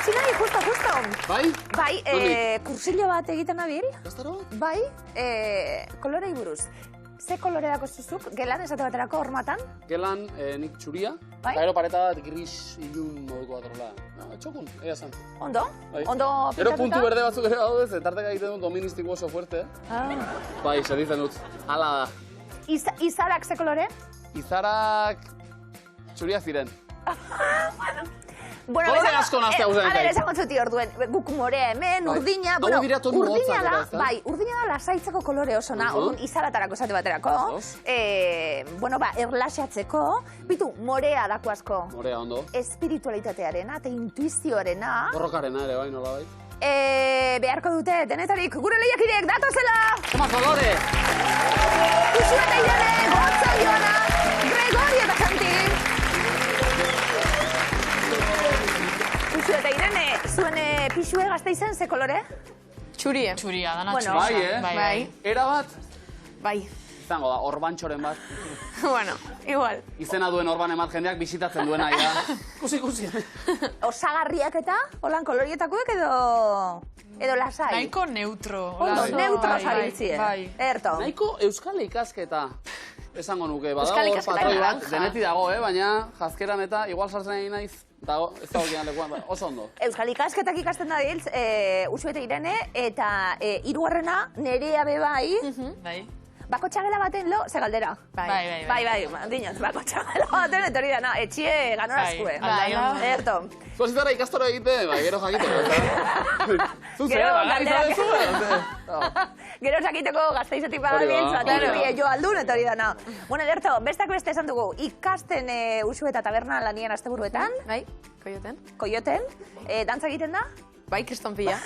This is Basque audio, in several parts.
hasi nahi, justo. Bai? Bai, kursillo bat egiten nabil. Gaztaro? Bai, kolorei buruz. Ze kolore dako zuzuk, gelan esate baterako hormatan? Gelan nik txuria, Bai? eta gero pareta bat gris ilun moduko bat horrela. Txokun, ea zan. Ondo? Bai. Ondo Gero pintatuta? puntu berde batzuk ere daudez, etarteka egiten dut doministiko oso fuerte. Bai, seditzen dut. Hala da. Izarak ze kolore? Izarak txuriak ziren. Bueno, Kolore asko nazte hau zen. Esango zuti orduen, guk morea hemen, urdina, Hau dira tonu urdina hotzak da, eta, ezta? bai, urdina da lasaitzeko kolore osona, orduan izaratarako esate baterako. Bueno, erlaxatzeko, bitu, morea dako asko. Morea, ondo. Espiritualitatearena eta intuizioarena. Borrokarena ere, bai, nola bai. Beharko dute, denetarik, gure lehiakidek datozela! Toma, kolore! Usu eta Irene, Gotzo, Joana, Gregori eta Santi! Usu eta Irene, zuen pixue Gasteizen ze kolore? Txurie. Txuria, dana Bueno, txuria. Bai, Era bat, Bai. izango da, orbantxoren bat. Bueno, igual. Izena duen orban emat jendeak bisitatzen duena, ja. Kusi. Osagarriak eta, holan kolorietakoek edo lasai? Nahiko neutro. Ondo, oso, neutro bai, zabiltzie. bai. Erto. Nahiko euskal ikasketa. Esango nuke, Euskal badago hor ikasketa patroi bat, naranja. deneti dago, baina jazkeran eta igual sartzen nahi naiz, dago, ez dago gian lekuan, oso ondo. Euskal ikasketak ikasten da diltz, Usu eta Irene, eta hirugarrena nerea bebai, Bai. bako txagela baten lo, ze galdera. Bai. Dinot, bako txagela baten etorri dana, etxie ganorazkue. Bai, ondo. Erto. Zuazitara ikastoro egite, bai, gero jakiteko, eta. Zuze, Gero bagarri galderak- zabezu, Gero sakiteko Gasteizetik Hori da, badabiltz, hori da. hori jo aldun etorri dana. Bueno, Ederto, bestak beste esan dugu, ikasten Usu eta taberna lanian asteburuetan, Bai, koioten. koioten, dantza egiten da? Bai, kriston pila.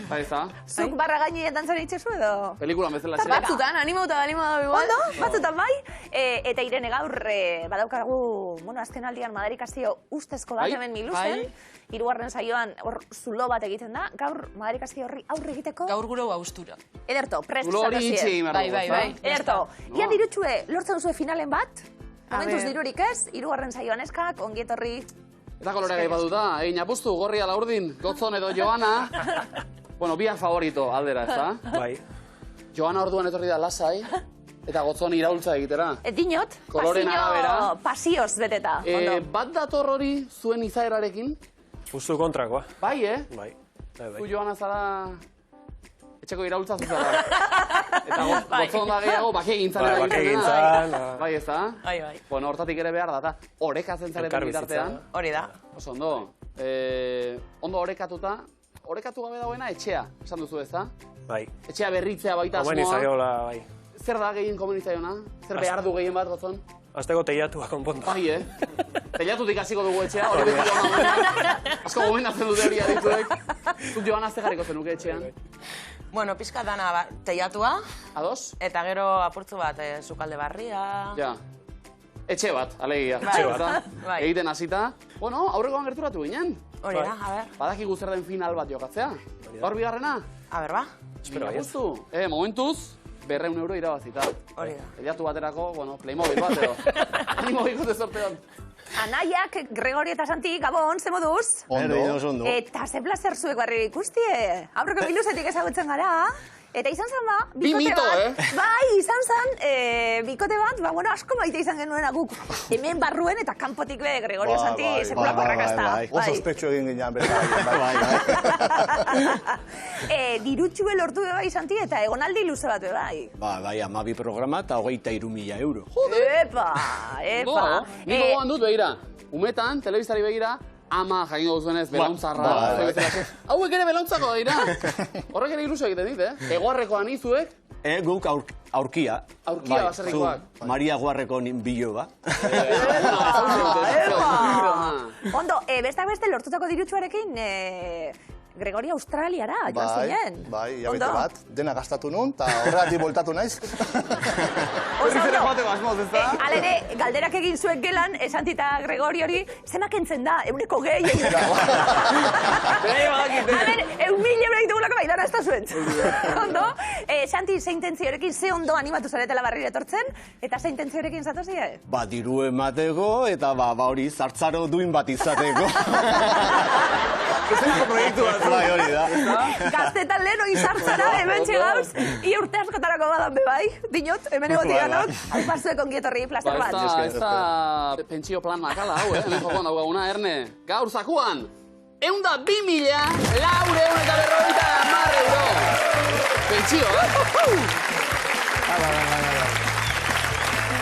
Bai, ez da. Zuk barra gainean dantzan itxezu edo? Pelikulan bezala xe. Batzutan, animauta igual. Ondo, batzutan bai. Eta Irene gaur badaukagu, bueno, azken aldian Madarikazio ustezko bat Bai, hemen miluzen. bai. Hirugarren saioan hor zulo bat egiten da. Gaur Madarikazio horri aurre egiteko. Gaur gure haustura. Ederto, prest Zulo hori zatozie. itxi egin behar Bai, dugu, bai, ezta? bai. Ederto, No. ia dirutxue lortzen zuen finalen bat. A Momentuz ber. dirurik ez, hirugarren saioan eskak, ongietorri. Eta kolorea gaipatuta, egin apustu, Gorri ala Urdin, Gotzon edo Joana. Bueno, biak favorito aldera, ez da? Bai. Joana orduan etorri da lasai, eta Gotzon iraultza egitera. Dinot, Koloren arabera. pasioz beteta. Ondo. Bat dator hori zuen izaerarekin? Justu kontrakoa. Bai, Bai. Zu Joana zara etxeko iraultza zuzara. Eta Gotzon da gehiago, bake gintzan Bai, egiten dena. bakegintzan, Bai, ez da? Bai. Bueno, hortatik ere behar da, eta orekatzen zareten Elkarbizitza. bitartean. Hori da. Oso ondo. Ondo orekatuta, orekatu gabe dagoena etxea, esan duzu ez da? Bai. Etxea berritzea baita Komeni asmoa. zaiola, bai. Zer da gehien komeni zaiona? Zer behar du gehien bat, Gotzon? Azteko teiatua konpondu. Bai, Telatutik hasiko dugu etxea, hori beti Joana. Asko gomendatzen dute hori adituek. Zut Joana azte jarriko zenuke etxean. Bueno, pizka dana teiatua, Ados? eta gero apurtzu bat sukalde barria. Ja. Etxe bat, alegia. Bai. Ezta? Bai. Egiten hasita. Bueno, aurrekoan gerturatu ginen. Hori da, a ber. Badakigu zer den final bat jokatzea. Gaur bigarrena? A ber, ba. Espero baietz. Justu. Momentuz, 200 euro irabazita. Hori da. Telatu baterako, bueno, Playmobil bat edo. Animo ikote sortean. Anaiak, Gregori eta Santi, Gabon, ze moduz? Ondo. Eta ze plazer zuek barri ikustie. Aurreko miluzetik ezagutzen gara. Eta izan zen ba, Bi bikote mito, bat. Bai, izan zen bikote bat, bueno, asko maite izan genuena guk. Hemen barruen eta kanpotik be, Gregorio Santi, sekulako arrakasta. Oso ospetxo egin ginean bezala. Dirutxue lortu be bai, Santi, eta egonaldi luze bat be bai. Bai, 12 programa eta 23.000 euro. Epa. Nik gogoan dut begira. Umetan, telebistari begira, ama jakingo duzuenez, belauntzarra. Hauek ere belauntzako dira. Horrek ere ilusio egiten dit, Egoarrekoan izuek. Guk aurkia. Aurkia baserrikoak. Maria Guarreko bilo ba. Ondo, bestak beste lortutako dirutxuarekin, Gregoria Australiara, joan zinen. Bai, hilabete bat, dena gastatu nun, eta horregatik voltatu naiz. Oso ondo, ala ere, galderak egin zuek gelan, Santi eta Gregoriori, zemak entzen da, 100 gehi. A ber, 1.000 euro egitugulako baidara ez da zuen. Ondo, Santi, ze intentzioarekin, ze ondo animatu zaretela barriro etortzen, eta ze intentzioarekin zatozie? Ba, diru emateko, eta ba hori, zartzaro duin bat izateko. Zezenko proiektu bat. Bai, hori da. Gaztetan lehen hori sartzara, hemen txegauz, urte askotarako badan bai, dinot, hemen egotiganok, hau pasuek ongietorri plazer bat. Ez da pentsio plan makala, hau, hemen jokon daugaguna, Erne. Gaur zakuan, 102.450 euro. Pentsio,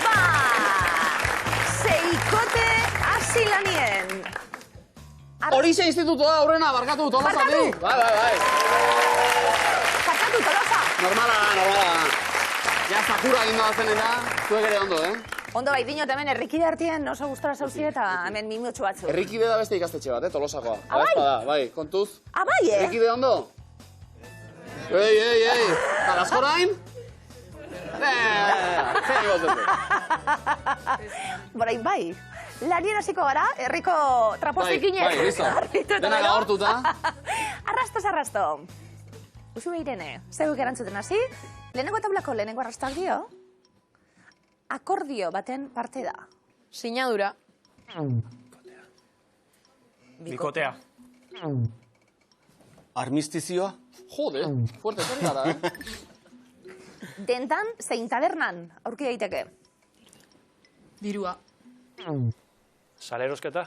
Ba, seikote hasi lanien. Horixe institutoa aurrena, barkatu, Tolosati. Bai. Barkatu, Tolosa. Normala da. Ja, zakura egin doazen eta, zuek ere ondo, Ondo bai, dinot, hemen errikide artien oso gustora zauzi eta hemen mimiotxo batzu. Errikide da beste ikastetxe bat, Tolosakoa. Bai? Bai, kontuz. Bai, Errikide ondo? Ei. Talaskorain? Zer egotetu. Borain, bai. Lanien hasiko gara, herriko trapostikinez. Bai, listo. Dena gagortuta. Arrasto. Usu Irene, zeuk erantzuten hasi, lehenengo tablako lehenengo arrastoak dio, akordio baten parte da. Sinadura. Bikotea. Armistizioa? Jode, fuerte zer gara, Dentan, zein tabernan, aurki daiteke. Dirua. Salerosketa.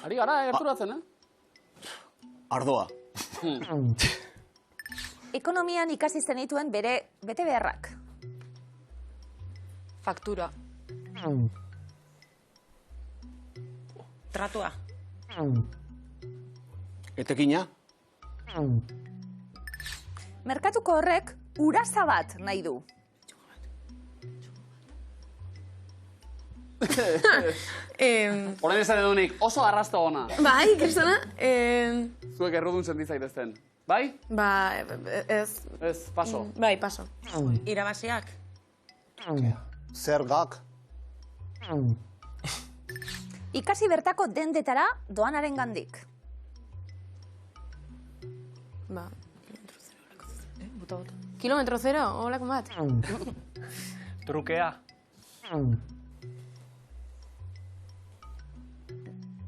Ari gara, gerturatzen, Ardoa. Ekonomian ikasi zenituen bere bete beharrak. Faktura. Tratua. Etekina? Merkatuko horrek uraza bat nahi du. Horren esan edunik, oso arrasto ona. Bai, Kristona? Zuek errudun sentitzaitezten. Bai? Ba, ez. Ez, paso. Bai, paso. Irabaziak. Zergak. Ikasi bertako dendetara doanaren gandik. Ba, kilometro zero, holako bat. Trukea.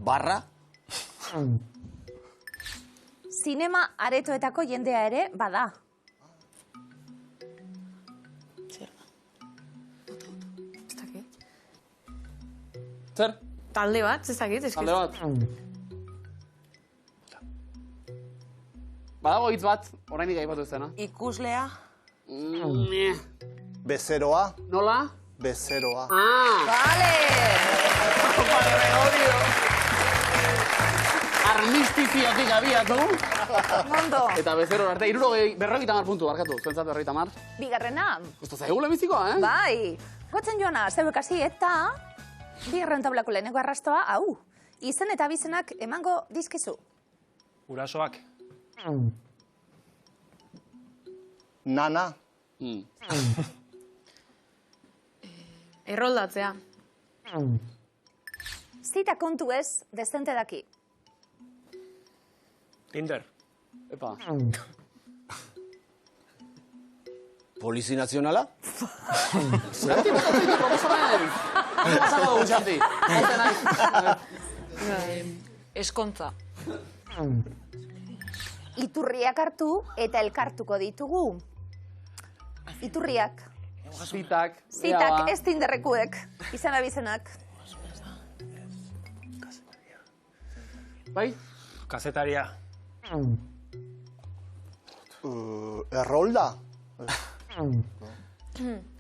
Barra? Zinema aretoetako jendea ere bada. Ez dakit. Zer? Talde bat, ez dakit. Talde bat. Badago hitz bat, orainik aipatu ez dena. Ikuslea. Bezeroa. Nola? Bezeroa. Vale! Armistiziotik abiatu. Mondo. Eta bezero arte, 50 puntu, barkatu. Zuentzat 50. Bigarrena. Gusto zaigu lehenbizikoa, Bai. Gotzen joana, zeuek hasi eta bigarren tablako lehenengo arrastoa, hau. Izen eta abizenak emango dizkizu. Urasoak. Nana. Erroldatzea. Zita kontu ez, dezente daki. Tinder. Epa. Polizi nazionala? Xanti, bestatzen proposamen. Pasako dugu, Xanti. Eskontza. Iturriak hartu eta elkartuko ditugu. Iturriak. Zitak. Zitak ez tinderrekuek. Izan abizenak. Bai? Kazetaria. Errolda.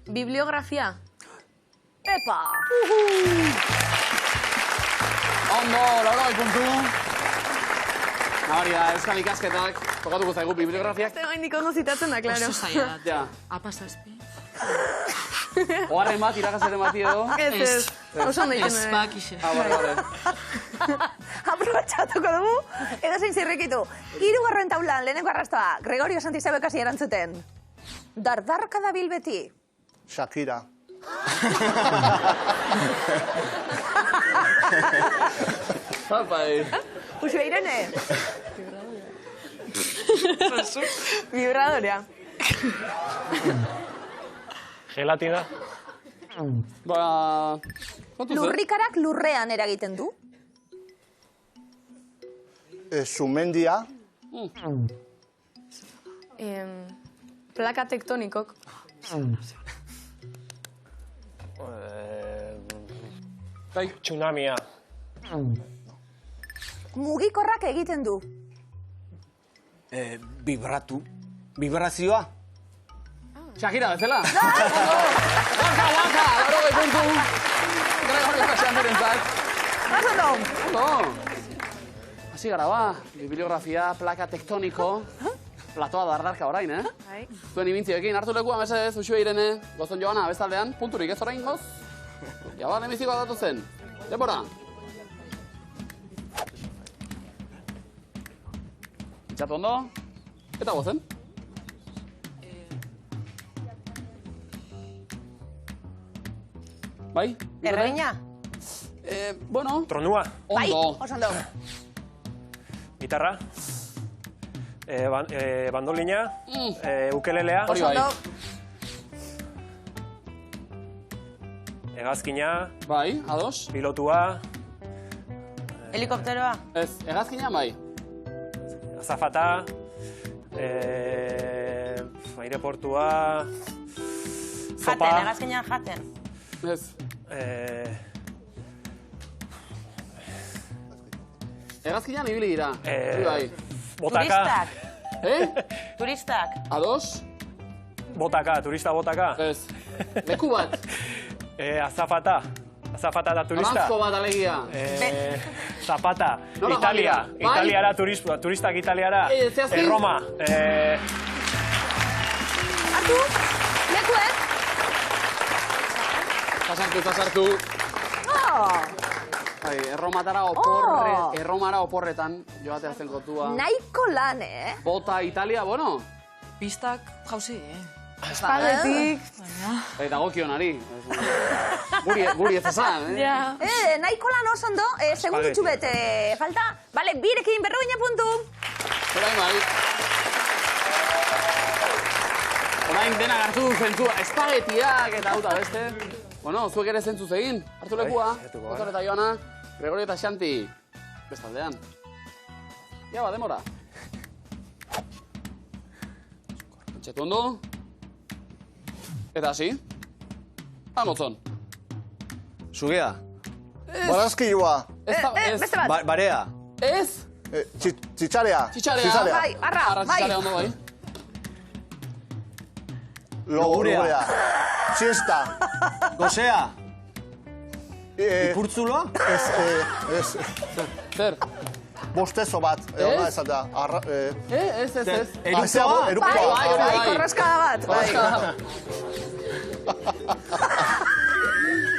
Bibliografia. Epa! Ondo, 80 puntu. Nabari da, euskal ikasketak, tokatuko zaigu bibliografiak. Eta gaindik ondo zitatzen da, klaro. Oso zaila. Ja. Apasazpi. Oharren bat, irakasaren bat edo. Ez. Oso ondo egiten Ez, duen. bakixe. Bale. Aprobetxatuko dugu, edo zein zirrikitu. 3. taulan, lehenengo arrastoa, Gregorio Santizabek hasi erantzuten. Dardarka da bilbeti. Shakira. Papai. Uxue Irene. Vibradorea. Gelatina. Ba... Kontuz, Lurrikarak lurrean eragiten du. Sumendia. Plaka tektonikok. Tsunamia. Mugikorrak egiten du. Vibrazioa. Shakira, bezala? Waka, laro gai puntu. Gregor eta Xandirentzat. Ondo. Ondo. Hasi gara ba, bibliografia, plaka tektoniko. Platoa dardarka orain, Zuen imintzioekin, hartu lekua, mesedez, Uxue Irene, gozon Joana, bestaldean, punturik ez orain goz. Jaba, lemiziko datu zen. Debora. Itxatu ondo. Eta gozen. Bai? Erregina? Bueno. Tronua. Bai, Ondo. oso ondo. Gitarra. Bandolina. Ukelelea. Hori bai. Hegazkina. Bai, ados. Pilotua. Helikopteroa? Ez, hegazkina bai. Azafata. Aireportua. Zopa. Jaten, hegazkinean jaten. Ez. Hegazkinan ibili dira. Hori bai. Botaka. Turistak? Turistak? Ados? Botaka, turista botaka. Ez. Leku bat. Azafata. Azafata da turista. Aranzko bat alegia. Zapata. Nola Italia. joan dira? Italiara, turistak Italiara. Zehazki? Roma. Hartu, lekuek. Pasartu. Bai, erromara oporretan joatea zen kotua. Nahiko lan, Bota Italia, bueno. Pistak jauzi, Espagetik. Eta gokionari. Guri ez esan, Ja. Nahiko lan oso ondo, segunditxu bete falta. Bale, birekin 40 puntu. Orain bai. Orain dena hartu du zentzua. Espagetiak eta hauta beste. Bueno, zuek ere zentzuz egin. Hartu lekua. Otor eta Joana. Gregorio eta Xanti. Bestaldean. Ja, ba, demora. Txetu ondo. Eta hasi. Amotzon. Zugea. Barazkilua. Beste bat. Barea. Ez. Txitsarea. Txitsarea. Bai, arra, Arra bai. txitsarea ondo bai. Logurea. Siesta. Gozea. Ipurtzuloa. Ez. Zer? Bostezo bat. Ona esatea. Ez. Erukoa. Erukoa. Bai, korraskada bat. Bai.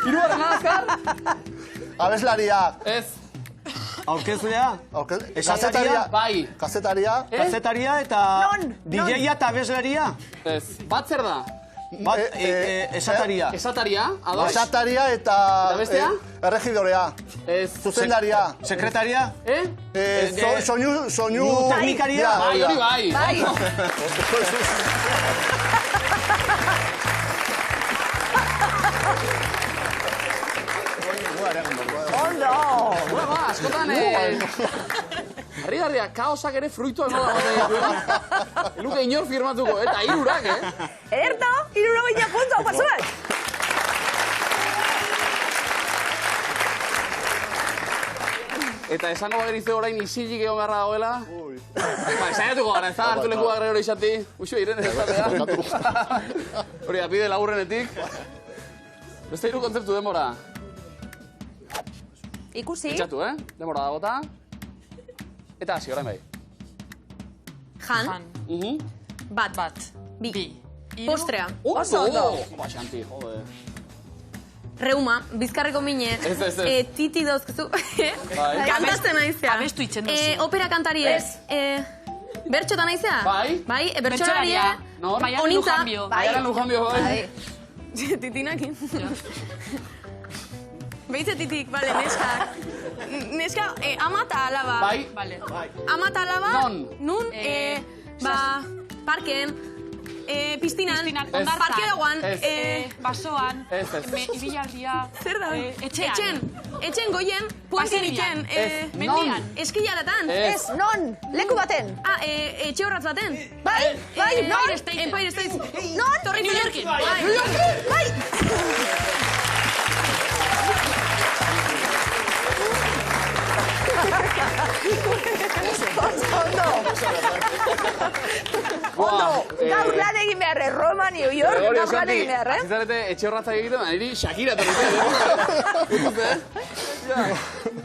Hirugarren azkar? Abeslaria. Ez. Aurkezlea. Kazetaria. Bai. Kazetaria. Kazetaria eta DJ-a eta abeslaria. Ez. Bat zer da? Bat, esataria. Esataria, ados? Esataria eta... Eta bestea? Erregidorea. Ez. Zuzendaria. Sekretaria. Soinu... Teknikaria. Bai, hori bai. Bai. Ondo. Ba, askotan, harri-harria, kaosak ere fruitu eman da. Luke inor firmatuko, eta hirurak, Ederto, 70 puntu, hau pasuak. Eta esango bagerizu orain isilik egon beharra dagoela. Ba, esaiatuko gara, ez da, hartu lekua Gregorio Xanti. Uxue Irene, ez da. Hori, apide laburrenetik. Beste hiru kontzeptu demora. Ikusi. Itxatu, demora da bota. Eta hasi, orain bai. Jan. Bat. Bi. Postrea. Oso ondo. Ba, Xanti, jode. Reuma, bizkarreko mine. Ez. Titi dauzkezu. Bai. Kantatzen naizea. Abestu itzen duzu. Opera kantari ez. Bertxotan naizea? Bai. Bai, bertxolaria. Nor? Baiaren Onintza. Lujanbio. Baiaren Lujanbio, bai. Titinakin. Beitze titik, bale, neskak. Neska, ama eta alaba. Bai. Vale. Ama eta alaba. Non? Nun, parken. Piztinan, Hondartzan. parkeagoan, Basoan. Ez. Ibilardia. zer da? Etxean. Etxen goien, puenteniken, Mendian. eskilaratan. Ez. Non, leku baten. Etxe horratz baten. Bai, non. Empire State. Non. Torre New Eiffel. Yorken. Bai. Ondo. Gaur lan egin behar, Roma, New York, gaur lan egin behar, Azizarete etxe horratzak egiten, niri Shakira torritzen.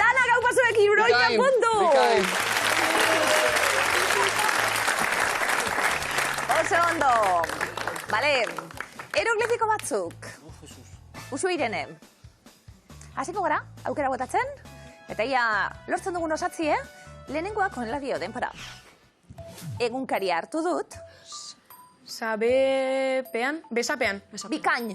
Dana gau pasuek iruroia puntu. Oso ondo. Bale, eroglifiko batzuk. Usu Irene. Hasiko gara, aukera botatzen. Eta ia, lortzen dugun osatzi, lehenengoak honela dio denpora. Egunkaria hartu dut, Sabepean, besapean. bikain.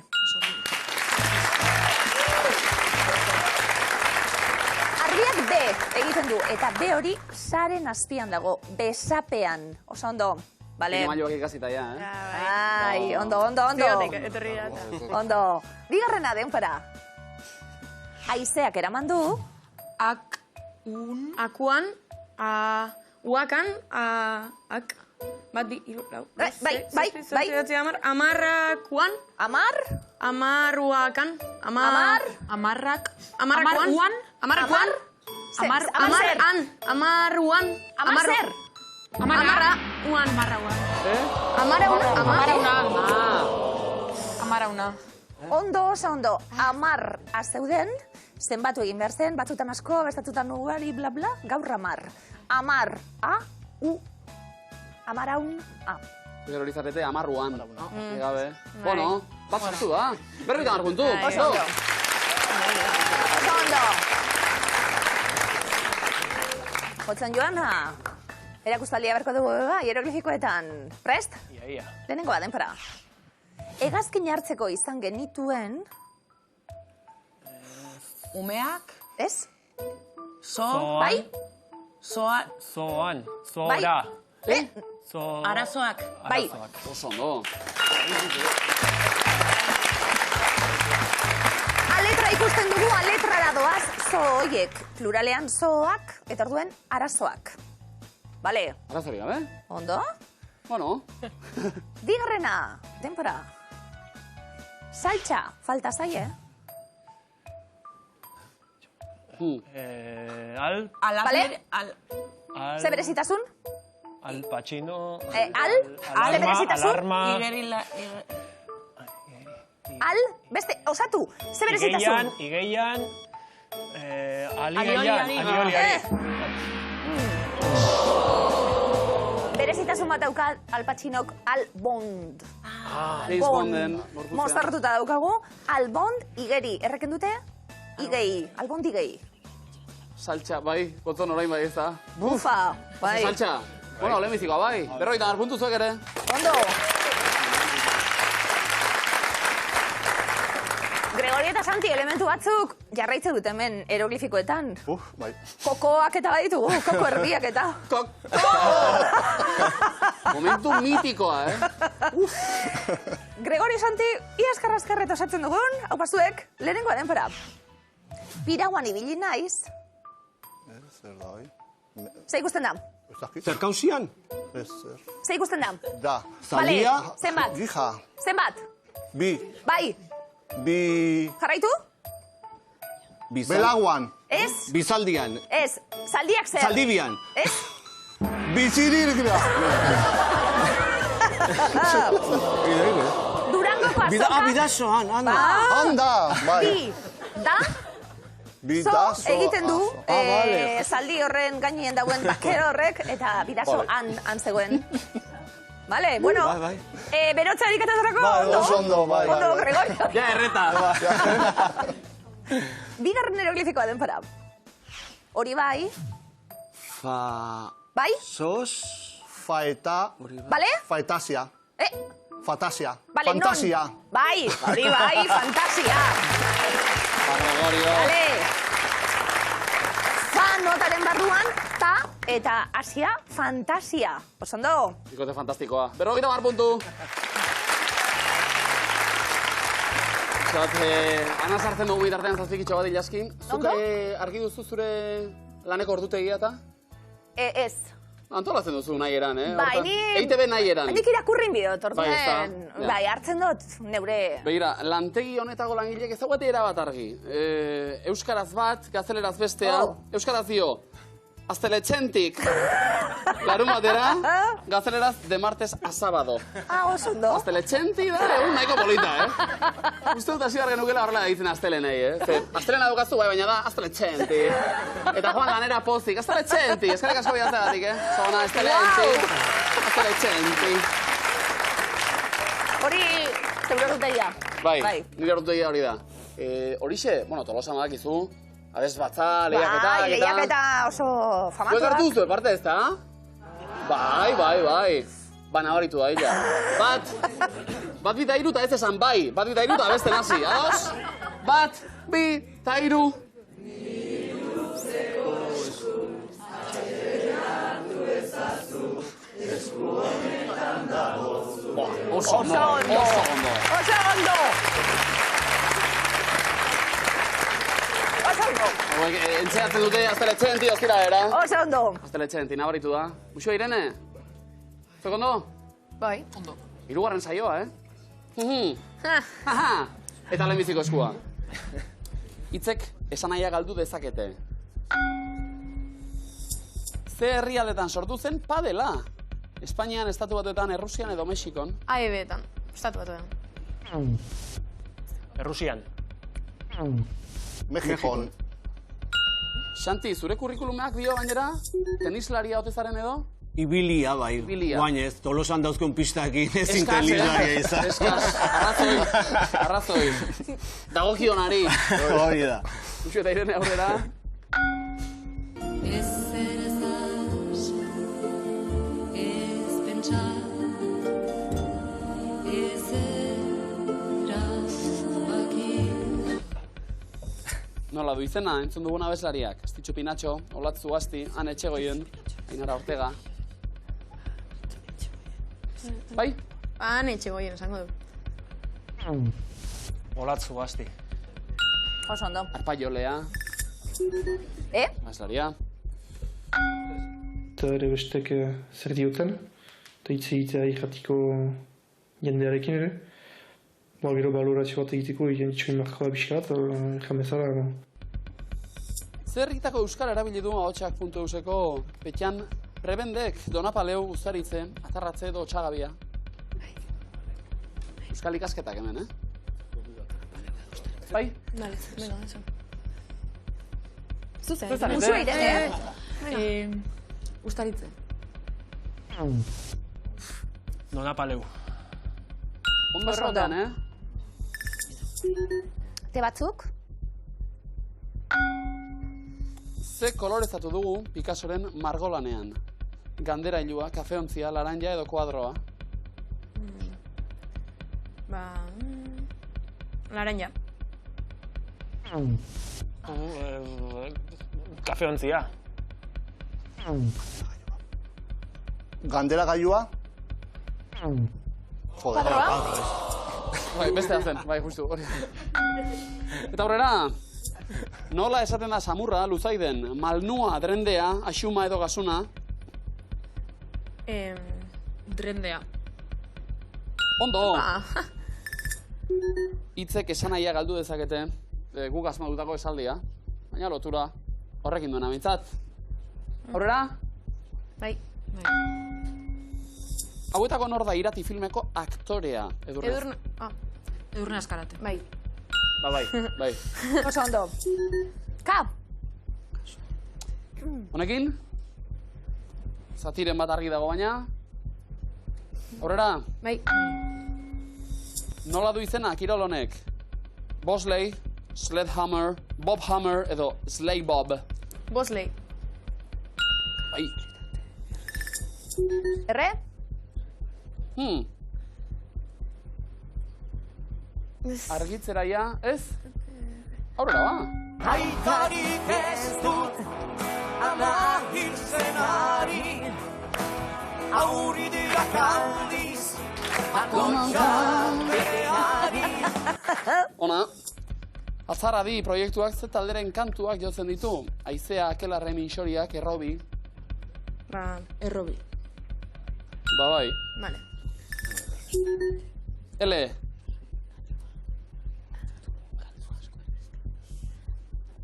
Argiak B egiten du, eta B hori saren azpian dago, besapean. Oso ondo, bale? Mailoak ikasita, ja, Ai, ondo. Ondo. Bigarrena denpora. Haizeak eraman du, Akuan, uakan, ak, bat, bi, iru, lau. Bai. Amarrakuan, amar, amaruakan, amar, amarrakuan, amar, amaruan, amar, Amarauna. Ondo, oso ondo, amar azeuden, zenbatu egin behar zen, batzutan asko, bestatutan ugari, bla bla, gaur amar. Amar, a, u, amaraun, a. Gero hori zarete, amarruan. Egabe. Bueno, bat sartu da. Berroita hamar puntu, paso. Oso ondo. Jotzen Joana, erakustaldia berko dugu beba, hieroglifikoetan. Prest? Ia. Lehenengo bat, denpora. Hegazkin hartzeko izan genituen, Umeak, ez? bai? Zoan. Bai. Zora. Arazoak. Bai. Oso ondo. Aletra ikusten dugu, aletrara doaz, zo hoiek. Pluralean zoak, eta orduen arazoak. Bale, Arazori gabe? ondo? Bueno. Bigarrena, denpora. Saltxa, falta zaie. Bale? Ze berezitasun? Al Pacino. Ze berezitasun? Alarma. Beste, osatu, ze berezitasun? Igeian. Alioli. Berezitasun bat dauka Al Pacinok Albond. James Bonden. Mozartuta daukagu, Albond igeri. Erreken dute? Igei, Albond igei. Saltxa, bai, koton orain bai ez da. Bufa, bai. Saltxa. Bueno, lehenbizikoa bai. Berroita hamar puntu zuek ere. Ondo. Gregorio eta Santi elementu batzuk jarraitzen dut hemen eroglifikoetan. Bai. Kokoak eta baditugu, koko erbiak eta. Momentu mitikoa, Gregorio Santi, ia eskarra-eskarret osatzen dugun, hau pazuek, lehenengoa denpora. Pirauan ibili naiz, Zer da, bai? ze ikusten da? Ez dakit. Zerkauzian? Ez, zer. Ze ikusten da? Da. Zalia? Bale, zenbat? Gija. Zenbat? Bi. Bai, jarraitu? Belaguan. Ez? Bizaldian. Ez, zaldiak zer? Zaldibian. Ez? Bizirirgra. Durangoko azoka? Bidazoan, anda. Anda, bai. Bi, da? Bidazo. Egiten du, Vale. zaldi horren gainien dauen bakero horrek, eta bidazo han zegoen. Vale, bueno, Bai. berotza erikatetarako, Bai, oso ondo, bai. Ondo, Gregorio. Ja, erreta. Bigarren eroglifikoa denpora. Hori bai, bai, Sos. Faeta. bale? Faetasia. Fatasia. Bale, Fantasia. non? Bai, hori bai, fantasia. Gregorio. Bale. Fa notaren barruan, ta Eta Asia, fantasia. Osondo. Bikote fantastikoa. 50 puntu. Ana sartzen dugu bitartean zazpikitxo bat ilaskin. Zuk argi duzu zure laneko ordutegia eta? Ez. Antolatzen duzu nahi eran, Bai, ni... EITB nahi eran. Nik irakurrin bidot, orduen. Bai, hartzen dut, neure... Begira, lantegi honetako langilek ezaguate erabat argi. Euskaraz bat, gazteleraz bestea. Euskaraz dio, asteletxentik larumatera, gazteleraz de martes a sábado. Osondo. Asteletxenti da, egun nahiko polita, Uste dut hasi behar genukela horrela ditzen astelenei, Astelena dukaztu bai, baina da asteletxenti. Eta joan lanera pozik, asteletxenti. Eskerrik asko bidaztegatik, Zona, asteletxenti. Hori, zeure rutegia. Bai, nire rutegia hori da. Horixe, Tolosan badakizu, abez batza, lehiaketa, Bai, lehiaketa oso famatuak. Zuek hartu duzu, parte ez da? Bai. Nabaritu da, illa. Bat, bi, ta iru, eta ez esan bai. Bat, bi, ta iru, eta beste nazi. Ados? Bat, bi, ta iru. Oso ondo. Entzeatzen dute asteletxenti, ostira era. Oso ondo. Asteletxenti, nabaritu da. Uxo, Irene? Zuek ondo? Bai, ondo. Hirugarren saioa, Eta lehenbiziko eskua. Hitzek esanahia galdu dezakete. Ze herrialdetan sortu zen padela? Espainian, Estatu Batuetan, Errusian edo Mexikon? AEB-etan, Estatu Batuetan. Errusian. Mexikon. Xanti, zure kurrikulumeak dio gainera? Tenislaria otezaren edo? Ibilia, bai. Guainez, Tolosan dauzkon pistakin ezin tenislaria izan. Eskaz, arrazoi. Dagokionari. Hori da. Uxo eta Irene aurrera. Nola du izena, entzun duguna abeslariak. Estitxo Pinatxo, Olatzu Asti, Han Etxegoien, Ainara Ortega. Bai? Han Etxegoien, esango du. Olatzu Asti. Oso ondo. Arpa Jolea. Abeslaria. Eta ere bestek zer dioten, eta hitz egitea irratiko jendearekin ere. Gero balorazio bat egiteko egin itxoin markoa bizkat, egan bezala. Zer egitako euskara erabili du ahotsak.euseko petian prebendek Donapaleu Uztaritze, Atarratze edo Otxagabia. Euskal ikasketak hemen, Bai? Vale, venga, eso. Zuzen. Uxo, Irene. Uztaritze. Donapaleu. Ondo errotean, Te batzuk? Ze kolorezatu dugu Picassoren margolanean? Ganderailua, kafeontzia, laranja edo kuadroa? Laranja. Kafeontzia. Gandera gailua? Joder, Bai, beste zen, bai, justu. Eta aurrera, nola esaten da samurra, luzaiden, malnua, drendea, axuma edo gasuna? Drendea. Ondo! Hitzek esanahia galdu dezakete, guk asmatutako esaldia, baina lotura horrekin duena mintzat. Aurrera? Bai. Hauetako nor da irati filmeko aktorea, Edurne? Edurne Azkarate. Bai. Bai. Oso ondo. Ka! Honekin? Zatiren bat argi dago baina. Aurrera? Bai. Nola du izena kirol honek? Bosley, Sledhammer, Bob Hammer edo Slay Bob? Bosley. Bai. Erre? Argitzeraia, ez? Aurrera, ba! Aitarik ez dut, ama hil zena. Ona, Atzaradi proiektuak ze talderen kantuak jotzen ditu. Aizea, Akelarre, Minxoriak, Errobi. Errobi. Ba bai. Vale. Ele.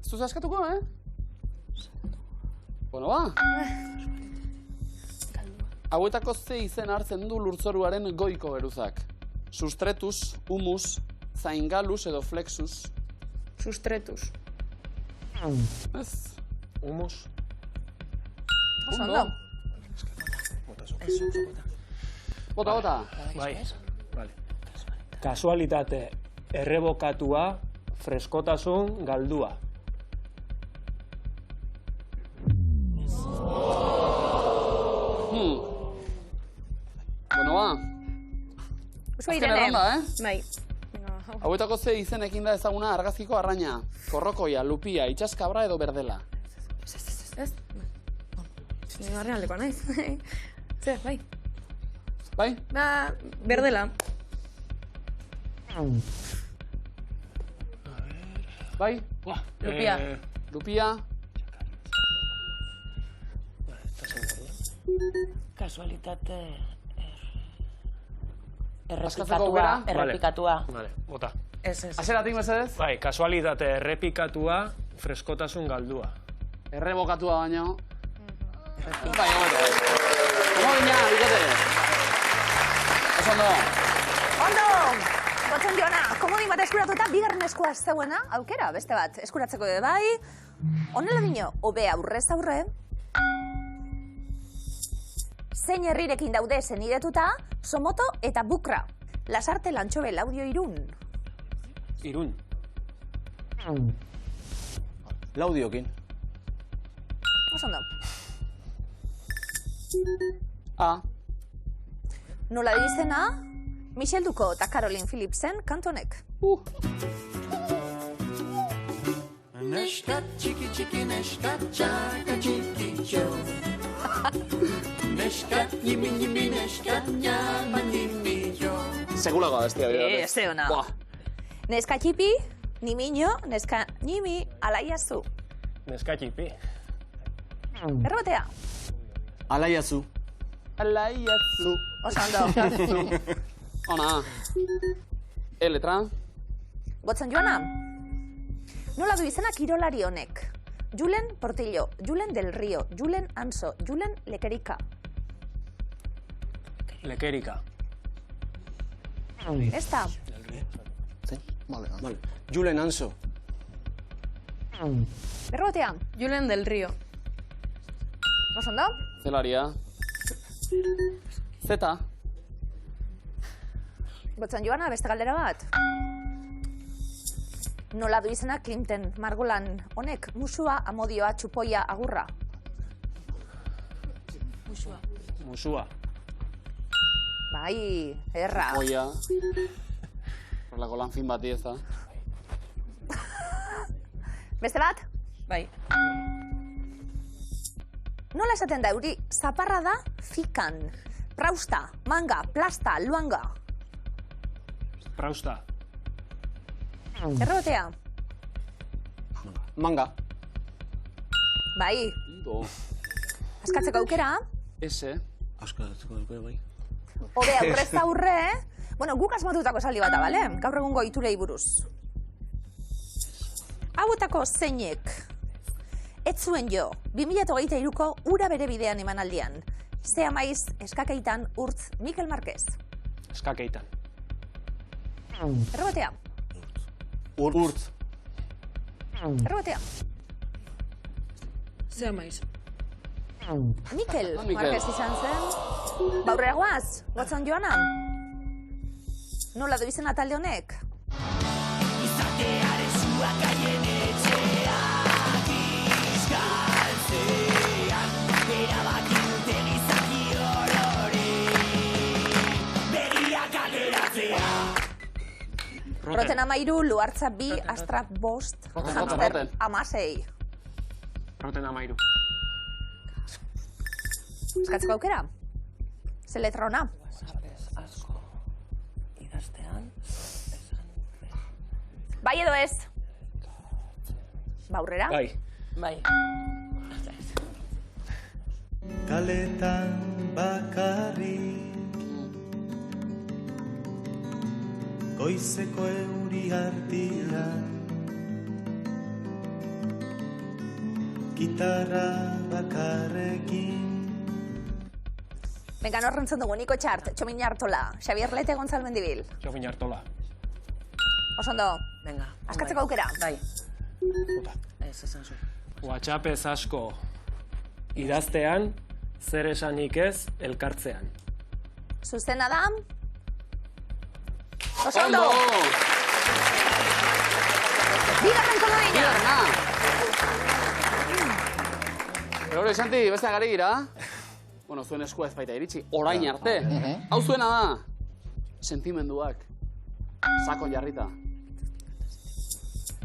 Ez duz askatuko, Bueno, ba. Hauetako ze izen hartzen du lurzoruaren goiko geruzak. Sustretus, humus, zaingalus edo flexus. Sustretus. Ez. Humus. Ondo. Bota. Bai. Vale. Kasualitate errebokatua, freskotasun galdua. Bueno, ba. Usue Azken Irene. erronda, Bai. Hauetako ze izenekin da ezaguna argazkiko arraina. Korrokoia, lupia, itxaskabra edo berdela. Ez? Arrealdekoa naiz. Zer, bai. Bai? Ba, berdela. Bai? Lupia. Lupia? Kasualitate... Askatzeko aukera? Errepikatua. Vale, bota. Ez. Azeratik mesedez? Bai, kasualitate errepikatua, freskotasun galdua. Errebokatua baino. Bai, egote. Gina, bikote. Oso ondo. Ondo! Gotzen Joana, komodin bat eskuratuta, bigarren eskua zeuena, aukera, beste bat, eskuratzeko ere bai. Honela dino, hobe aurrez aurre. Zein herrirekin daude zenidetuta, Somoto eta Bukra. Lasarte Lantxobe Laudio Irun. Irun. Laudiokin. Oso ondo. A. Nola izena, Michel Duko eta Caroline Phillipsen kantonek. Neska txiki txiki, neska txaka txiki txo. Neska nimi nimi, neska nyama nimi jo. Segulako abestia dira. Ze ona. Neska txipi, nimiño, neska nimi, alaiazu. Neska txipi. Errobatea. Alaiazu. Alaiazu. Oso ondo. Ona. Letra. Gotzen Joana. Nola du izena kirolari honek? Julen Portillo, Julen del Río, Julen Anso, Julen Lekerika. Lekerika. Ez da. Vale. Julen Anso. Errobatea. Julen del Río. Oso ondo. Zelaria. Zeta. Gotzen Joana, beste galdera bat. Nola du izena Clinton Margolan honek? Musua, amodioa, txupoia, agurra. Musua. Bai, erra. Oia. Horrelako lan fin bati ez da. Beste bat? Bai. Nola esaten da euri, zaparra da fikan. Prausta, manga, plasta, luanga. Prausta. Errobatea. Manga. Bai, Do. askatzeko aukera. Ese. Askatzeko aukera, bai. Hobe aurrez aurre. Bueno, guk asmatutako esaldi bata, bale? Gaur egungo iturei buruz. Hauetako zeinek. Ez zuen jo, 2023ko ura bere bidean emanaldian. Ze amaiz eskakeitan urtz Mikel Marquez. Eskakeitan. Errobatea. Urtz. Errobatea. Zer maiz. Mikel Mikel. Marquez izan zen. Baurrera guaz, Gotzen Joana. Nola du izena talde honek? Izatearen zuak aien etxeak izgaltzean. Erabaki duten izaki orori begiak ateratzea. Roten 13, Luartza 2, Astra 5, Hamster 16. Roten 13. Eskatzeko aukera? Ze letra ona? WhatsAppez asko idaztean. Bai edo ez? Baurrera? Bai. Bai. Kaletan bakarrik goizeko euri artian gitarra bakarrekin. Venga, norrentzen dugu, Niko Txart, Txomin Artola, Xabier Lete, Gonzal Mendibil. Txomin Artola. Oso ondo. Venga. Askatzeko aukera. Bai. Ez esan zu. WhatsAppez asko idaztean, zer esanik ez elkartzean. Zuzena da. Oso ondo. Bigarren komodina. Bigarrena. Gero, Santi, beste gari gira. Bueno, zuen eskua ez baita iritsi, orain arte. Hau zuena da, sentimenduak, sakon jarrita.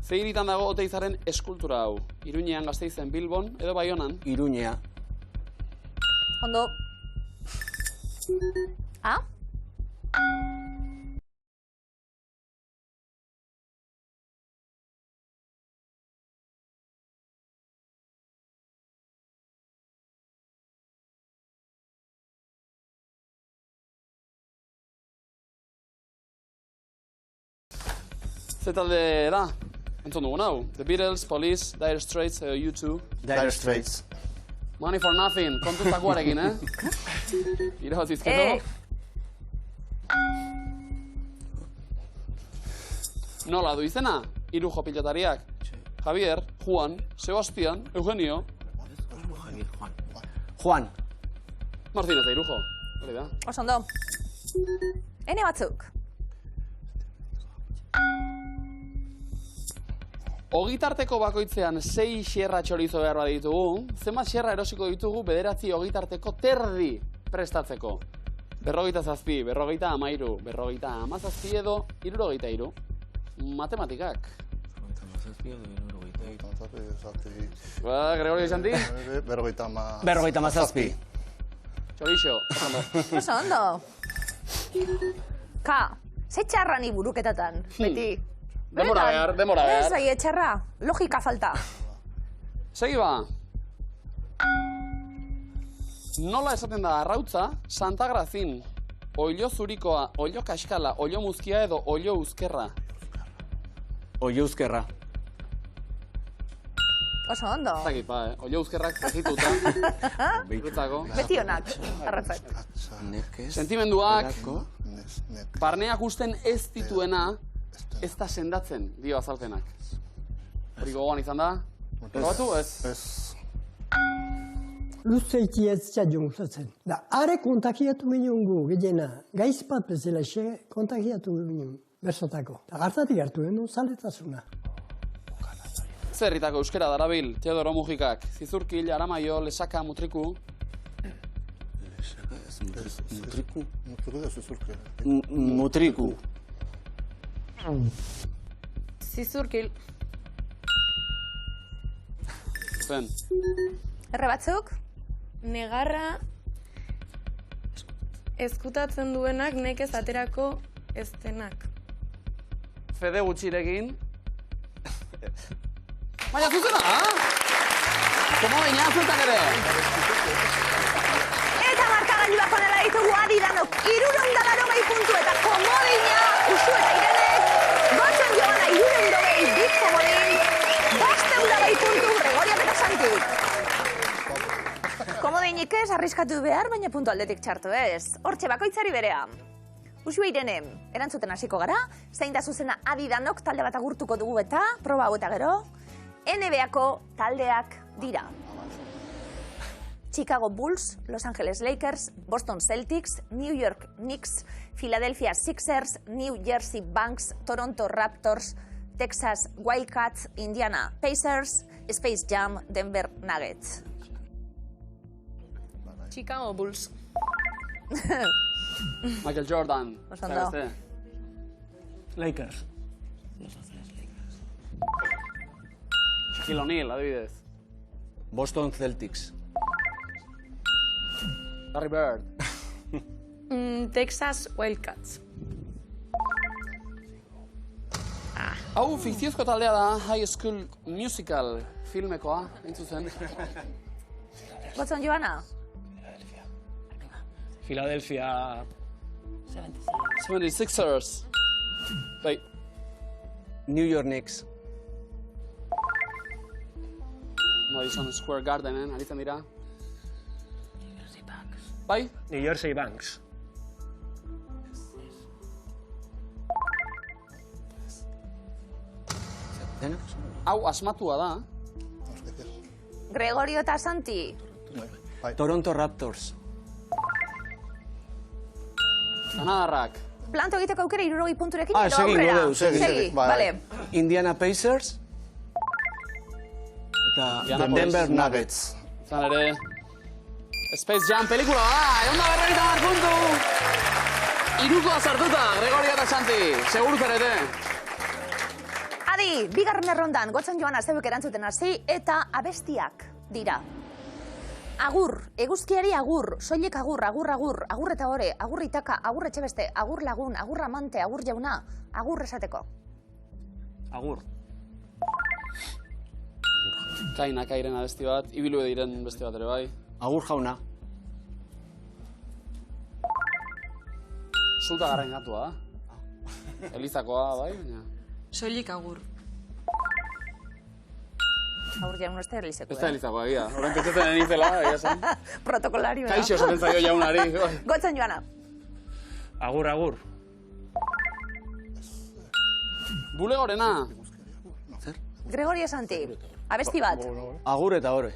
Ze hiritan dago Oteizaren eskultura hau? Iruñean, Gasteizen, Bilbon, edo Baionan? Iruñea. Ondo. Ah? Ze talde da? Entzun dugun hau? The Beatles, Police, Dire Straits, U2. Dire Straits. Money for nothing, kontuztakoarekin, Irabazizketo. Nola du izena? Hiru pilotariak. Javier, Juan, Sebastián, Eugenio. Juan. Martínez de Irujo. Hori da. Oso ondo. Ene batzuk. Ogitarteko bakoitzean 6 xerra txorizo behar baditugu, zenbat xerra erosiko ditugu 9 ogitarteko terdi prestatzeko. 57, 53, 57 edo 63. Matematikak. Ba, Gregorio Santi? 57. Txorixo. Oso ondo. Ka, ze txarrani buruketatan, beti. Demora behar. Ez, bai, etxarra. Logika falta. Segi ba. Nola esaten da arrautza, Santa Grazin, oilo zurikoa, oilo kaskala, oilo muzkia edo oilo uzkerra? Oilo uzkerra. Oso ondo. Zagit ba, oilo uzkerrak zagituta. Beti honak, arratzak. Sentimenduak, barneak usten ez dituena, ez da sendatzen, dio azalpenak. Hori gogoan izan da? Probatu, ez? Luzeiti ez txadion usatzen. Da, are kontakiatu minungu, gehiena, gaizpat bezala xe, kontakiatu minungu, bersotako. Da, gartatik hartu genuen, zaletasuna. Zerritako euskera darabil, Teodoro Mujikak, Zizurkil, Aramaio, Lesaka, Mutriku. Mutriku? Mutriku da Zizurkil. Mutriku. Zizurkil. Zen. Erre batzuk? Negarra eskutatzen duenak nekez aterako ez denak. Fede gutxirekin. Baina zuzena, Komo baina zuetak ere. Eta markagailuak onela ditugu Adidanok 380 puntu eta komodina Usu eta Irenek, Gotzen Joana 320 bit komodin, 520 puntu Gregoriak eta Santik. Komodinik ez, arriskatu behar, baina puntu aldetik txartu ez. Hortxe bakoitzari berea. Usu Irene, erantzuten hasiko gara, zein da zuzena Adidanok talde bat agurtuko dugu eta, proba hau eta gero, NBA-ko taldeak dira. Chicago Bulls, Los Angeles Lakers, Boston Celtics, New York Knicks, Philadelphia Sixers, New Jersey Bucks, Toronto Raptors, Texas Wildcats, Indiana Pacers, Space Jam, Denver Nuggets. Chicago Bulls. Michael Jordan. Osondo. Lakers. Shaquille O'Neal, adibidez. Boston Celtics. Larry Bird. Texas Wildcats. Hau fikziozko taldea da High School Musical filmekoa, hain zuzen. Gotzon Joana? Philadelphia... 76ers. Bai. New York Knicks. Madison Square Gardenen, aritzen dira. Bai? New Jersey Banks. Hau asmatua da. Gregorio eta Santi? Toronto Raptors. Kanadarrak. Planto egiteko aukera 60 punturekin Ah, edo segi, aurrera? godeu, segi. Vale. Indiana Pacers. Eta Denver Nuggets. Zan ere... Space Jam pelikula da, egon da 50 puntu! Irukoa sartuta, Gregorio eta Santi, seguru zarete. Adi, bigarren errondan, Gotzon Joana zeuek erantzuten hasi, eta abestiak dira. Agur, eguzkiari agur, soilek agur, agur eta ore, agur itaka, agur etxebeste, agur lagun, agur amante, agur jauna, agur esateko. Agur. Kaina kairen abesti bat, ibilu diren beste bat ere bai. Agur jauna. Sulta garren gatua da. Elizakoa, bai, baina... Soilik agur. Agur jaun uste elizeko, Ez da elizakoa, egia. Horren pentsatzen enizela, egia zen. Protokolario, da. Kaixo esaten zaio jaunari. Gotzon Joana. Agur. Bulegorena. Gregorio Santi, abesti bat. Agur eta ore.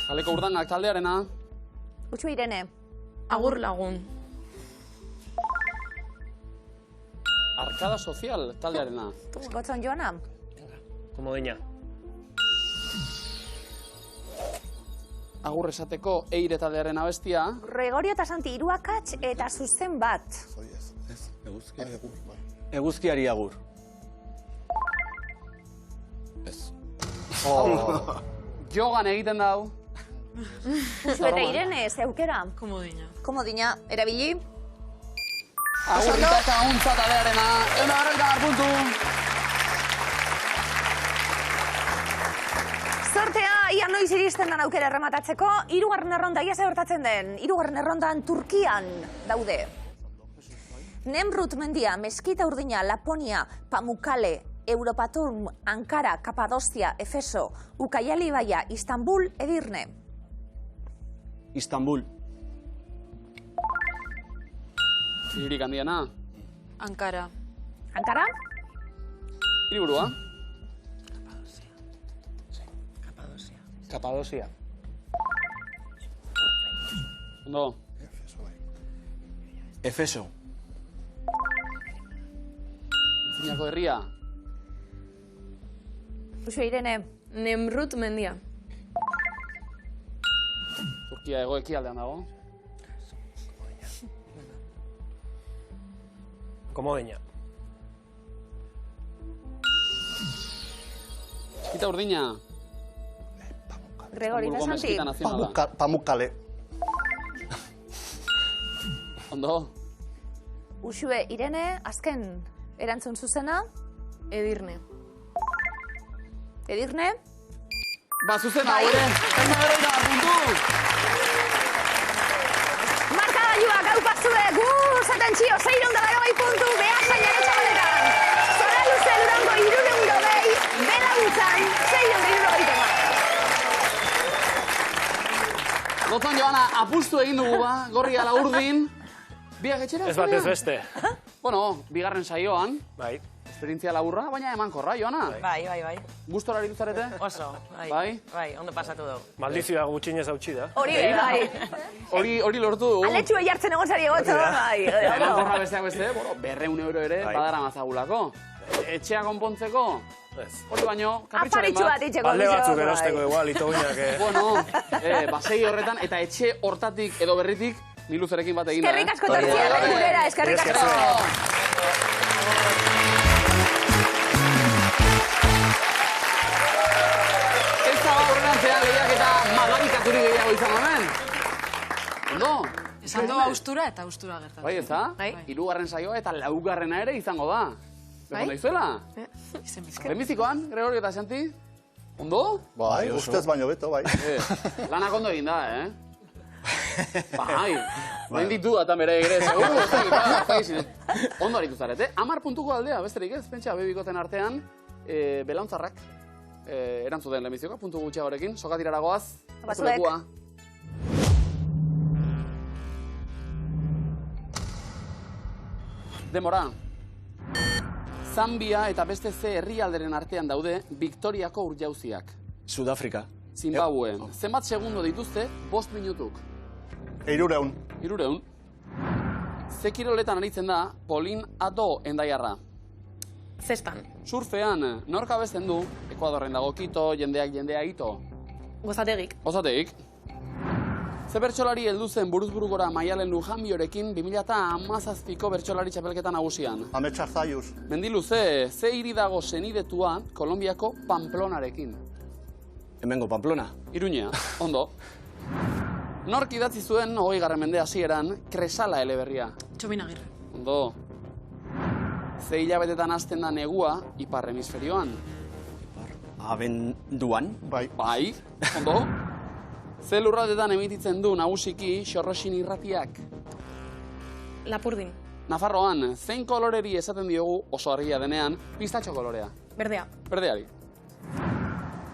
Kaleko urdangak taldearena. Utsu Irene. Agur lagun. Arkada Sozial taldearena. Gotzon Joana. Komodina. Agur esateko Eire taldearen abestia. Gregorio eta Santi, hiruakats eta zuzen bat. Eguzkiari agur. Jogan egiten dau. Utsu eta Irene, zeukera. Komodina. Komodina, erabili. Agur itaka untza taldearena. 150 puntu. Sortea, ia noiz iristen den aukera errematatzeko, hirugarren erronda, ia ze gertatzen den, hirugarren errondan Turkian daude. Nemrut mendia, Meskita Urdina, Laponia, Pamukkale, Europaturm, Ankara, Kapadostia, Efeso, Ucayali Ibaia, Istanbul, Edirne. Istanbul. Hiririk handiena. Ankara. Ankara? Hiriburua. Kapadosia. Ondo. Efeso. Zinako herria. Utsu Irene. Nemrut mendia. Turkia egoekialdean dago. Komodina. Meskita Urdina. Gregorio eta Istanbulgo Santi. Meskita Nazionala. Pamukkale. Ondo. Uxue Irene, azken erantzun zuzena. Edirne. Edirne. Ba, zuzena, ere. Eta puntu. Markagailuak gaupazue, atentzio, 680 puntu, behasainaren txabaletan. Zora luze Durango 320, Belauntzan 670. Gotzon Joana, apustu egin dugu ba, gorri ala urdin. Biak etxera? Ez bat ez beste. Bueno, bigarren saioan. Bai. Esperientzia laburra, baina emankorra, Joana. Bai. Gustora aritu zarete? Oso, Bai? Bai, ondo pasatu dugu. Maldizioa gutxinez hautsi da. Hori, bai. Hori lortu dugu. Aletxu jartzen egon zari egotzo, bai. Emankorra besteak beste, bueno, 200 euro ere badara mazagulako. Etxea konpontzeko? Hori baino, kapritxoren Afaritxu bat itxeko. Balde batzuk erosteko igual, itoginak. Bueno, basei horretan, eta etxe hortatik edo berritik, Niluzerekin bat egin da, Eskerrik asko tortzia, gurera, eskerrik asko. Ez da gaurrenantzean lehiak eta madarikaturik gehiago izan hemen. Ondo? Esan du austura eta austura gertatu. Bai, ez da? Bai. 3. saioa eta 4. ere izango da. Bai? Ondo izuela? Izen bizka. Lehenbizikoan, Gregorio eta Xanti? Ondo? Bai, ustez baino beto, bai. Lanak ondo egin da, Bai, bain ditu eta bere ere, seguru, ondo aritu zaret, 10 puntuko aldea, besterik ez, pentsa, bebikoten artean, belauntzarrak, erantzuten lehenbizikoa, puntu gutxiagorekin, sokatirara goaz, hartulekua. Demora. Zambia eta beste ze herrialderen artean daude Victoriako urjauziak. Sudafrika. Zimbabue. Zenbat segundo dituzte 5 minutuk? 300. 300. Ze kiroletan aritzen da Polin Ato endaiarra? Zestan. Surfean, nork abesten du, Ekuadorren dago Kito, jendea ito. Gozategik. Gozategik. Ze bertsolari heldu zen buruzburugora Maialen Lujanbiorekin 2017ko bertsolari txapelketa nagusian? Amets Arzaiuz. Mendiluze, ze hiri dago senidetua Kolonbiako Pamplonarekin? Hemengo Pamplona. Iruña, ondo. Nork idatzi zuen 20. mende hasieran Kresala eleberria? Txobin Agirre. Ondo. Ze hilabetetan hasten da negua ipar hemisferioan? Abenduan. Bai. Bai, ondo. Ze lurraldetan emititzen du nagusiki Xorroxin irratiak? Lapurdin. Nafarroan, zein koloreri esaten diogu oso argia denean, pistatxo kolorea? Berdea. Berdeari.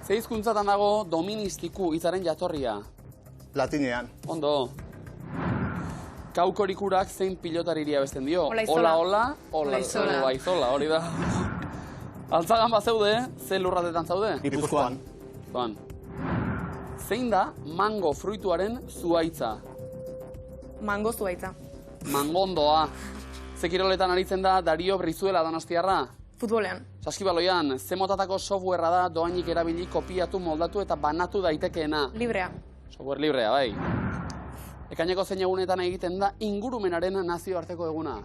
Ze hizkuntzatan dago doministiku hitzaren jatorria? Latinean. Ondo. Kaukorikurak zein pilotariri abesten dio? Olaizola. Olaizola, hori da. Altzagan bat zeude, ze lurraldetan zaude? Gipuzkoan. Zein da mango fruituaren zuhaitza? Mango zuhaitza. Mangondoa. Ze kiroletan aritzen da Dario Brizuela donostiarra? Futbolean. Saskibaloian, ze motatako softwarea da doainik erabili kopiatu, moldatu eta banatu daitekeena? Librea. Software librea, bai. Ekaineko zein egunetan egiten da ingurumenaren nazioarteko eguna?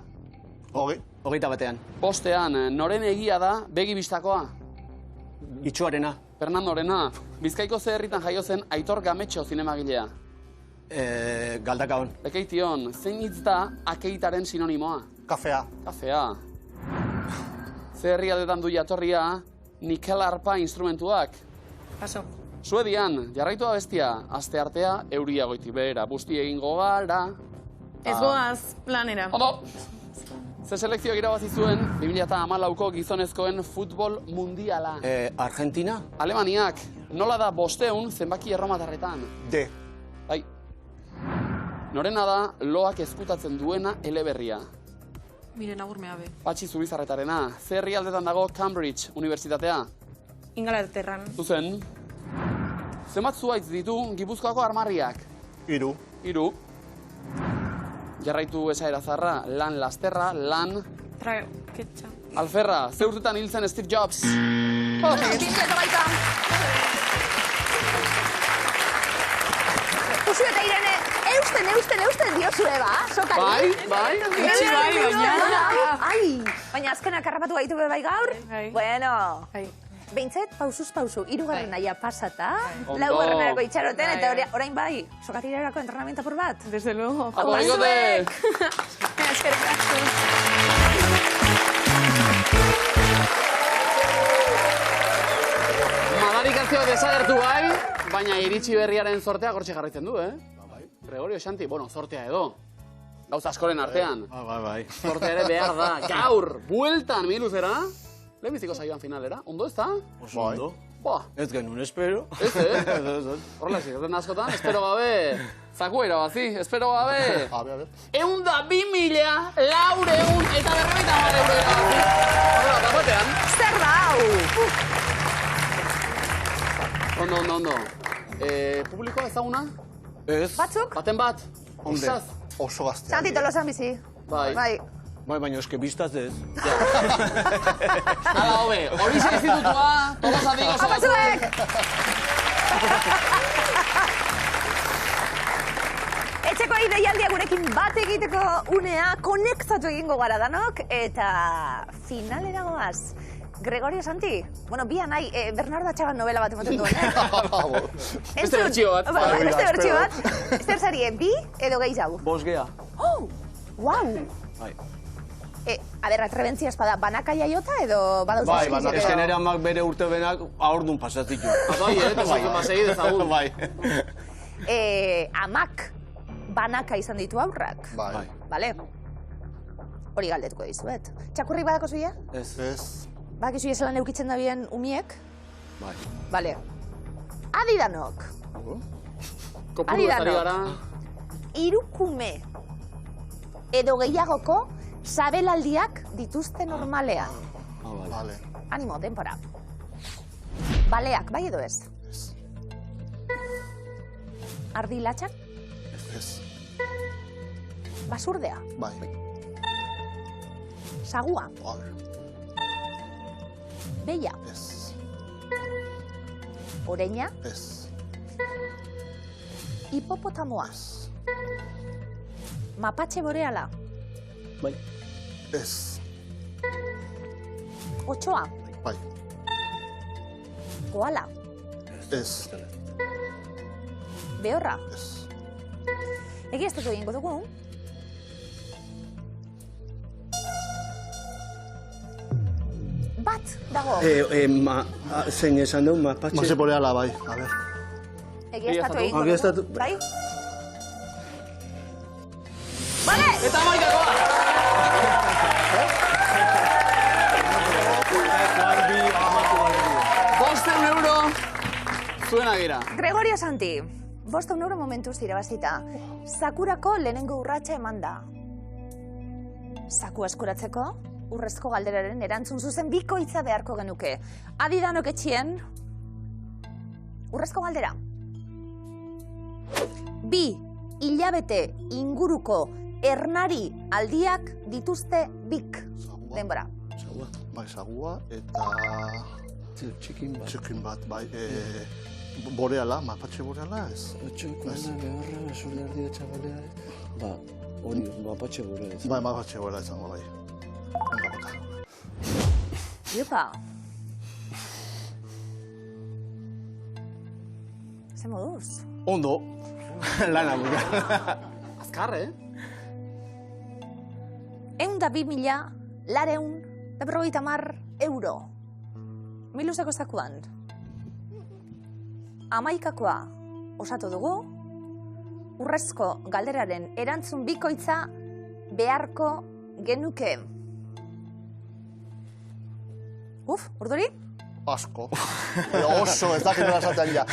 21. Bostean, noren egia da begi bistakoa? Itxuarena. Fernandorena. Bizkaiko ze herritan jaio zen Aitor Gametxo zinemagilea? Galdakaon. Lekeition, zein hitz da akeitaren sinonimoa? Kafea. Kafea. Ze herrialdetan du jatorria nikel arpa instrumentuak? Paso. Suedian, jarraitu abestia, asteartea euria goiti behera, busti egingo gara. Ez goaz planera. Ondo! Ze selekzioak irabazi zuen 2014ko gizonezkoen futbol mundiala? Argentina? Alemaniak, nola da 500 zenbaki erromatarretan? D. Bai. Norena da loak ezkutatzen duena eleberria? Miren agurmea be. Patxi Zubizarretarena. Ze herrialdetan dago Cambridge Unibertsitatea? Ingalaterran. Zuzen. Zenbat zuhaitz ditu Gipuzkoako armarriak? 3. 3. Jarraitu esaera zarra, lan lasterra, lan... Traketxa. Alferra, ze urtetan hil zen Steve Jobs? Usu eta Irene, eusten diozue ba, sokari? Bai. Baina azkenak harrapatu gaitu bai gaur? Bueno. Behintzet, pausuz pausu, 3. naia pasata, 4. itxaroten, eta orain bai, sokatirerako entrenamiento por bat? Desde luego. Apo, bigote! Eskerrik asko. Madarikazioa desagertu bai, baina iritsi berriaren sortea gortxe jarraitzen du, Gregorio Xanti, bueno, sortea edo. Gauza askoren artean. Bai. Sortea ere behar da. Gaur, bueltan, miluzera. Lehenbiziko saioan finalera, ondo ez da? Oso ondo. Ez genuen espero. Ez, horrela zikaten askotan, espero gabe. Zaku irabazi, espero gabe. 102.000, 400 eta 50 euro irabazi. Horrela, tapatean. Zer da, hau? Ondo. Publikoa ezaguna? Ez. Batzuk? Baten bat. Osaz. Oso gaztea. Santi Tolosan bizi. Bai. Bai, baina eske biztaz ez. Hala, hobe, Horixe institutua, Tolosa digo oso Apatzuek! Etxeko ideialdia gurekin bat egiteko unea konektatu egingo gara danok, eta finalera goaz. Gregorio Santi, bueno, bi anai, Bernardo Atxaban novela bat ematen duen, Beste bertxio bat. Beste bertxio bat. Zer zarie, bi edo gehiago? Bosgea. Oh, guau! Bai. A ber, atrebentzia espada, banaka jaiota edo badauz? Bai, eske nire amak bere urte benak ahordun pasatzitu. Bai, tesoiko pasegi dezagun. Bai. Amak banaka izan ditu aurrak. Bai. Bale. Hori galdetuko dizuet. Txakurrik badako zuia? Ez. Badakizu zelan eukitzen da bien umiek? Bai. Bale. Adidanok. Kopuru ez ari gara. Hirukume edo gehiagoko sabelaldiak dituzte normalean. Vale. Animo, denpora. Baleak, bai edo ez? Ez. Ardilatxak? Ez. Basurdea? Bai. Sagua? Vale. Beia? Ez. Oreña? Ez. Hipopotamoa? Ez. Mapatxe boreala? Bai. Ez. Otxoa? Bai. Koala? Ez. Behorra? Ez. Egiaztatu egingo dugu. Bat dago. Zein esan dugu, mapatxe? Mase boreala, bai. A ber. Egiaztatu egingo Egiaztatu. dugu. Bai? Bale! Eta maikakoa! €5 zuena gira. Gregorio Santi, 500 euro momentuz irabazita. Sakurako lehenengo urratsa eman da. Saku eskuratzeko, urrezko galderaren erantzun zuzen bikoitza beharko genuke. Adidanok etxien, urrezko galdera. 2 hilabete inguruko ernari aldiak dituzte bik. Denbora. Sagua. Bai, sagua eta... Txikin bat. Txikin bat, bai. Boreala, mapatxe boreala, ez? Txokoana, behorra, basurlardia, txabalea... Ba, hori, mapatxe boreala. Bai, mapatxe boreala izango, bai. Venga, bota. Iopa. Ze moduz? Ondo. Lana gure. Azkar, €102.950 euro. Miluzeko zakuan. Amaikakoa osatu dugu, urrezko galderaren erantzun bikoitza beharko genuke. Urduri? Asko. Oso, ez dakit nola esatean ja.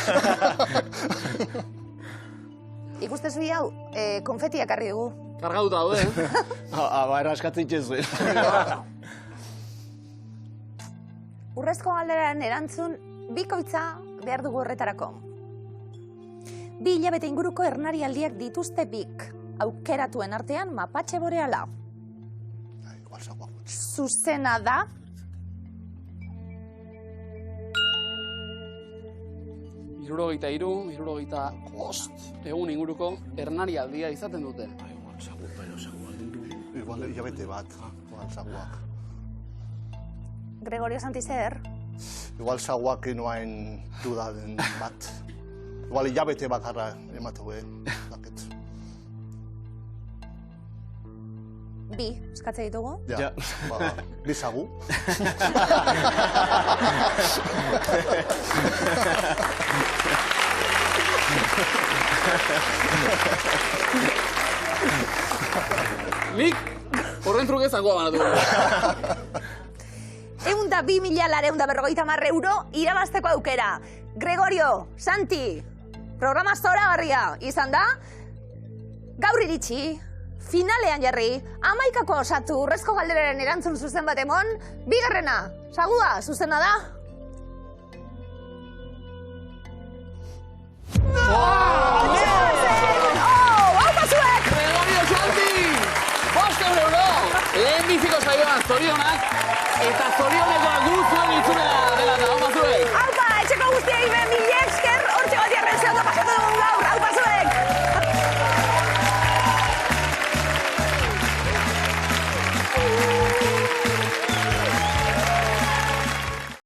Ikuste zui hau, konfetiak harri dugu. Kargauta daude, Eraskatzen txezuen. Urrezko galderaren erantzun bikoitza behar dugu horretarako. 2 hilabete inguruko ernari aldiak dituzte bik. Aukeratuen artean mapatxe boreala. Zuzena da. Hirurogeita hiru, 75 egun inguruko ernari aldia izaten dute. Igual hilabete bat, igual saguak. Gregorio Santi zer? Igual saguak inoain dudaden bat. Igual hilabete bakarra ematu daket. 2 eskatze ditugu. Ja, ba, 2 sagu. Nik horren truke zakoa banatu. €102.950 euro irabazteko aukera. Gregorio, Santi, programa zoragarria izan da. Gaur iritsi, finalean jarri, 11ko osatu urrezko galderaren erantzun zuzen bat emon, 2. Sagua, zuzena da? Gregorio Santi! €5! Lehenbiziko saioan zorionak eta zorionekoak gu